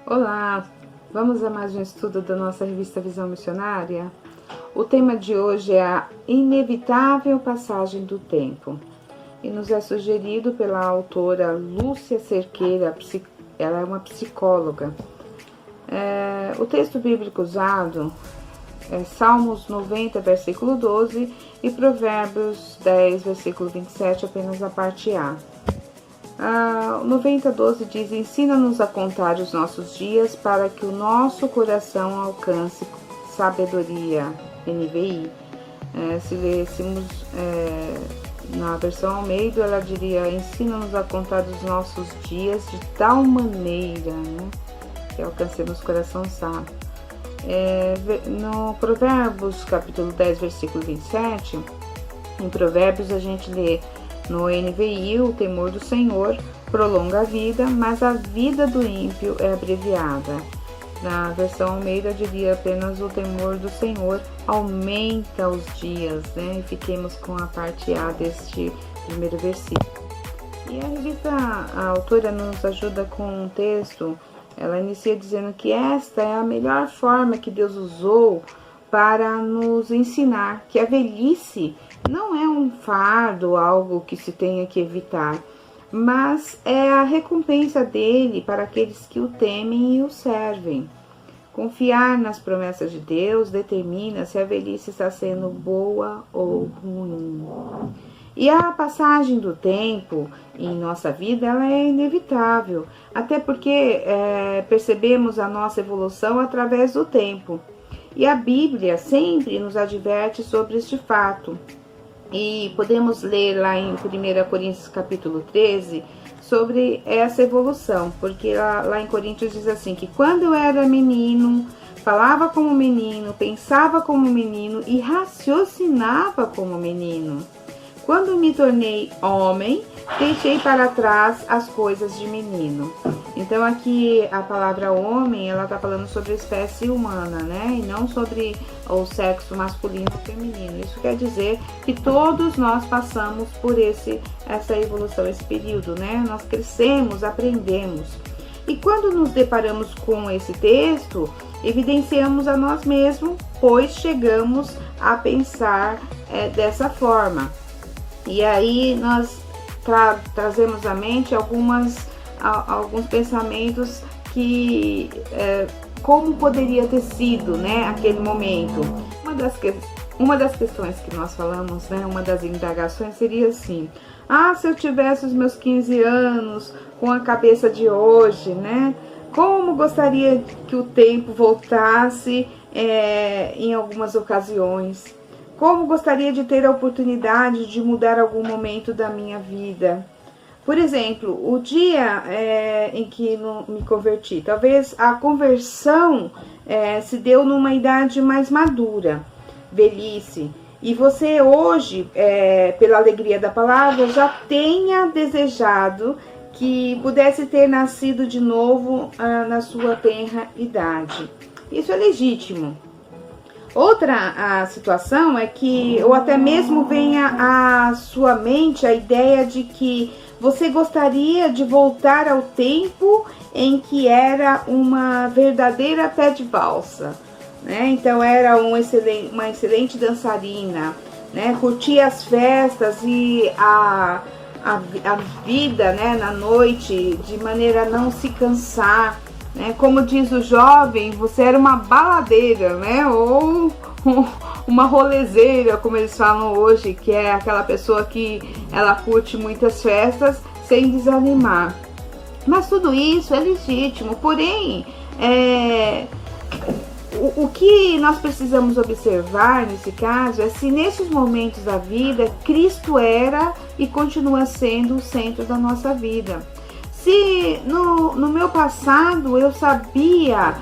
Olá, vamos a mais um estudo da nossa revista Visão Missionária? O tema de hoje é a inevitável passagem do tempo e nos é sugerido pela autora Lúcia Cerqueira, ela é uma psicóloga. O texto bíblico usado é Salmos 90, versículo 12 e Provérbios 10, versículo 27, apenas a parte A. 90:12 diz: ensina-nos a contar os nossos dias para que o nosso coração alcance sabedoria. NVI. Se lêssemos na versão Almeida, ela diria: ensina-nos a contar os nossos dias de tal maneira, que alcancemos coração sábio. No Provérbios capítulo 10, versículo 27, em Provérbios a gente lê no NVI: o temor do Senhor prolonga a vida, mas a vida do ímpio é abreviada. Na versão Almeida diria apenas: o temor do Senhor aumenta os dias, E fiquemos com a parte A deste primeiro versículo. E a autora nos ajuda com um texto. Ela inicia dizendo que esta é a melhor forma que Deus usou para nos ensinar que a velhice não é um fardo, algo que se tenha que evitar, mas é a recompensa dele para aqueles que o temem e o servem. Confiar nas promessas de Deus determina se a velhice está sendo boa ou ruim. E a passagem do tempo em nossa vida ela é inevitável, até porque percebemos a nossa evolução através do tempo. E a Bíblia sempre nos adverte sobre este fato. E podemos ler lá em 1 Coríntios capítulo 13 sobre essa evolução, porque lá em Coríntios diz assim, que quando eu era menino, falava como menino, pensava como menino e raciocinava como menino. Quando me tornei homem, deixei para trás as coisas de menino. Então aqui a palavra homem, ela está falando sobre a espécie humana, E não sobre o sexo masculino ou feminino. Isso quer dizer que todos nós passamos por essa evolução, esse período, Nós crescemos, aprendemos. E quando nos deparamos com esse texto, evidenciamos a nós mesmos, pois chegamos a pensar dessa forma. E aí nós trazemos à mente alguns pensamentos que como poderia ter sido, aquele momento. Uma das questões que nós falamos, uma das indagações seria assim: se eu tivesse os meus 15 anos com a cabeça de hoje, como gostaria que o tempo voltasse em algumas ocasiões. Como gostaria de ter a oportunidade de mudar algum momento da minha vida. Por exemplo, o dia em que me converti. Talvez a conversão se deu numa idade mais madura, velhice. E você hoje, pela alegria da palavra, já tenha desejado que pudesse ter nascido de novo na sua tenra idade. Isso é legítimo. Outra situação é que, ou até mesmo venha à sua mente a ideia de que você gostaria de voltar ao tempo em que era uma verdadeira pé de valsa, Então era uma excelente dançarina, Curtia as festas e a vida, na noite, de maneira a não se cansar. Como diz o jovem, você era uma baladeira, ou uma rolezeira, como eles falam hoje, que é aquela pessoa que ela curte muitas festas sem desanimar. Mas tudo isso é legítimo, porém, o que nós precisamos observar nesse caso é se nesses momentos da vida Cristo era e continua sendo o centro da nossa vida. Se no meu passado eu sabia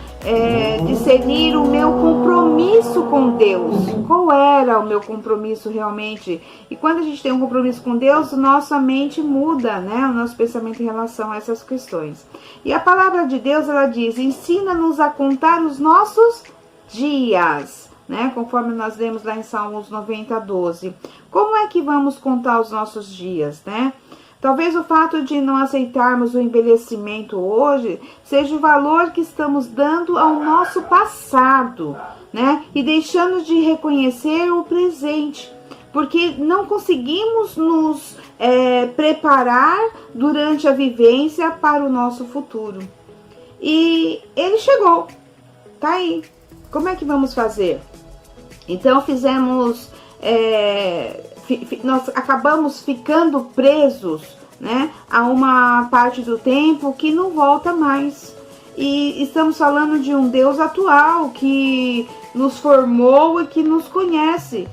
discernir o meu compromisso com Deus, qual era o meu compromisso realmente? E quando a gente tem um compromisso com Deus, nossa mente muda, o nosso pensamento em relação a essas questões. E a palavra de Deus, ela diz: ensina-nos a contar os nossos dias, conforme nós lemos lá em Salmos 90:12. Como é que vamos contar os nossos dias, Talvez o fato de não aceitarmos o envelhecimento hoje seja o valor que estamos dando ao nosso passado, né? E deixando de reconhecer o presente, porque não conseguimos nos preparar durante a vivência para o nosso futuro. E ele chegou, tá aí. Como é que vamos fazer? Então nós acabamos ficando presos, né, a uma parte do tempo que não volta mais. E estamos falando de um Deus atual que nos formou e que nos conhece.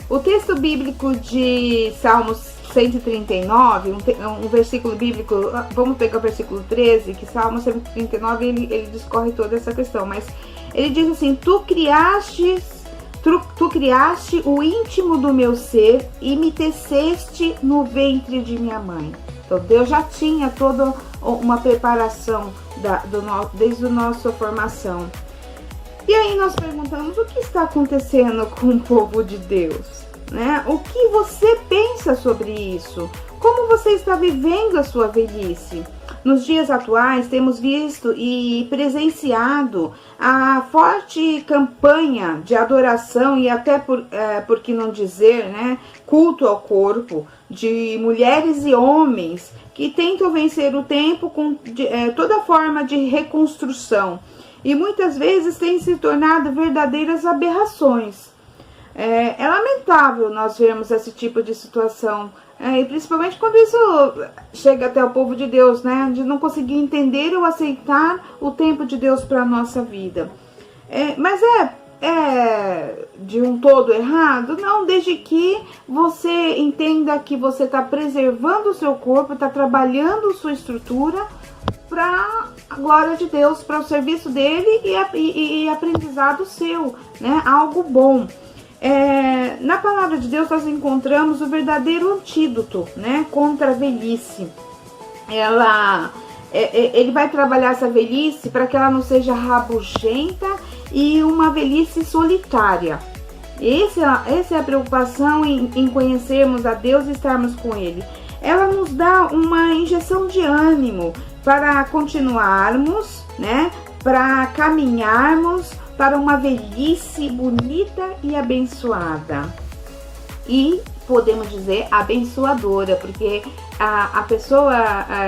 O texto bíblico de Salmos 139, um versículo bíblico, vamos pegar o versículo 13, que Salmo 139 ele discorre toda essa questão, mas ele diz assim: Tu criaste o íntimo do meu ser e me teceste no ventre de minha mãe. Então Deus já tinha toda uma preparação desde a nossa formação. E aí nós perguntamos: o que está acontecendo com o povo de Deus? Né? O que você pensa sobre isso? Como você está vivendo a sua velhice? Nos dias atuais, temos visto e presenciado a forte campanha de adoração e até, por que não dizer, né, culto ao corpo de mulheres e homens que tentam vencer o tempo com toda forma de reconstrução. E muitas vezes têm se tornado verdadeiras aberrações. É lamentável nós vermos esse tipo de situação, e principalmente quando isso chega até o povo de Deus, né? De não conseguir entender ou aceitar o tempo de Deus para a nossa vida. Mas é de um todo errado? Não, desde que você entenda que você está preservando o seu corpo, está trabalhando sua estrutura para a glória de Deus, para o serviço dele e aprendizado seu, né? Algo bom. Na palavra de Deus nós encontramos o verdadeiro antídoto, né, contra a velhice. Ele vai trabalhar essa velhice para que ela não seja rabugenta e uma velhice solitária. Essa é a preocupação em conhecermos a Deus e estarmos com Ele. Ela nos dá uma injeção de ânimo para continuarmos, né, para caminharmos para uma velhice bonita e abençoada. E podemos dizer abençoadora, porque a pessoa,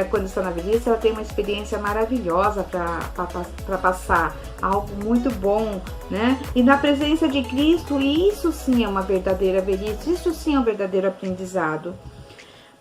quando está na velhice, ela tem uma experiência maravilhosa para passar, algo muito bom, né? E na presença de Cristo, isso sim é uma verdadeira velhice, isso sim é um verdadeiro aprendizado.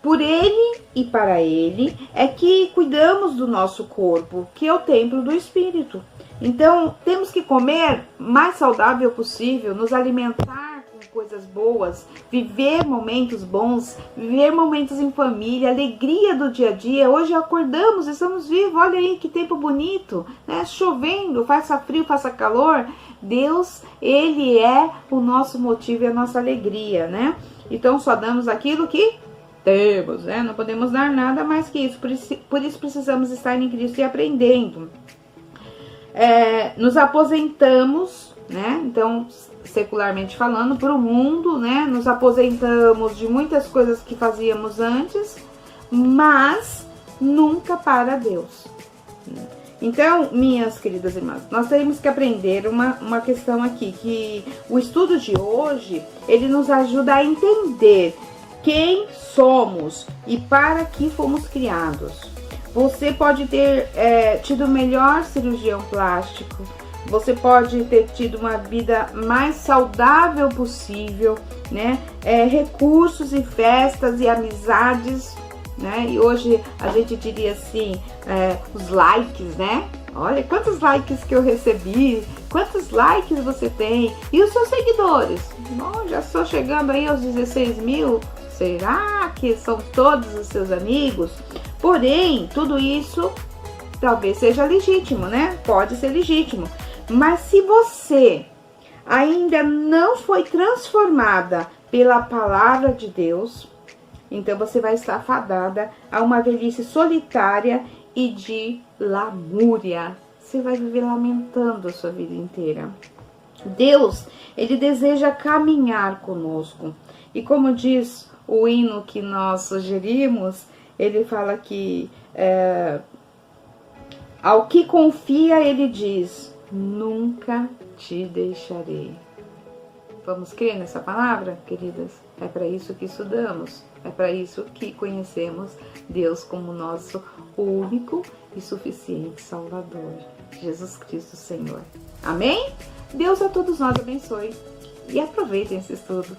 Por Ele e para Ele é que cuidamos do nosso corpo, que é o templo do Espírito. Então, temos que comer mais saudável possível, nos alimentar com coisas boas, viver momentos bons, viver momentos em família, alegria do dia a dia. Hoje acordamos, estamos vivos, olha aí que tempo bonito, né? Chovendo, faça frio, faça calor. Deus, Ele é o nosso motivo e a nossa alegria, né? Então, só damos aquilo que temos, né? Não podemos dar nada mais que isso. Por isso precisamos estar em Cristo e aprendendo. Nos aposentamos, né? Então, secularmente falando, para o mundo, né? Nos aposentamos de muitas coisas que fazíamos antes, mas nunca para Deus. Então, minhas queridas irmãs, nós temos que aprender uma questão aqui, que o estudo de hoje, ele nos ajuda a entender quem somos e para que fomos criados. Você pode ter tido o melhor cirurgião plástico, você pode ter tido uma vida mais saudável possível, né? Recursos e festas e amizades, né? E hoje a gente diria assim, os likes, né? Olha quantos likes que eu recebi, quantos likes você tem e os seus seguidores. Bom, já estou chegando aí aos 16 mil, será que são todos os seus amigos? Porém, tudo isso talvez seja legítimo, né? Pode ser legítimo. Mas se você ainda não foi transformada pela palavra de Deus, então você vai estar fadada a uma velhice solitária e de lamúria. Você vai viver lamentando a sua vida inteira. Deus, Ele deseja caminhar conosco. E como diz o hino que nós sugerimos, ele fala que ao que confia, ele diz: nunca te deixarei. Vamos crer nessa palavra, queridas? É para isso que estudamos, é para isso que conhecemos Deus como nosso único e suficiente Salvador, Jesus Cristo Senhor. Amém? Deus a todos nós abençoe e aproveitem esse estudo.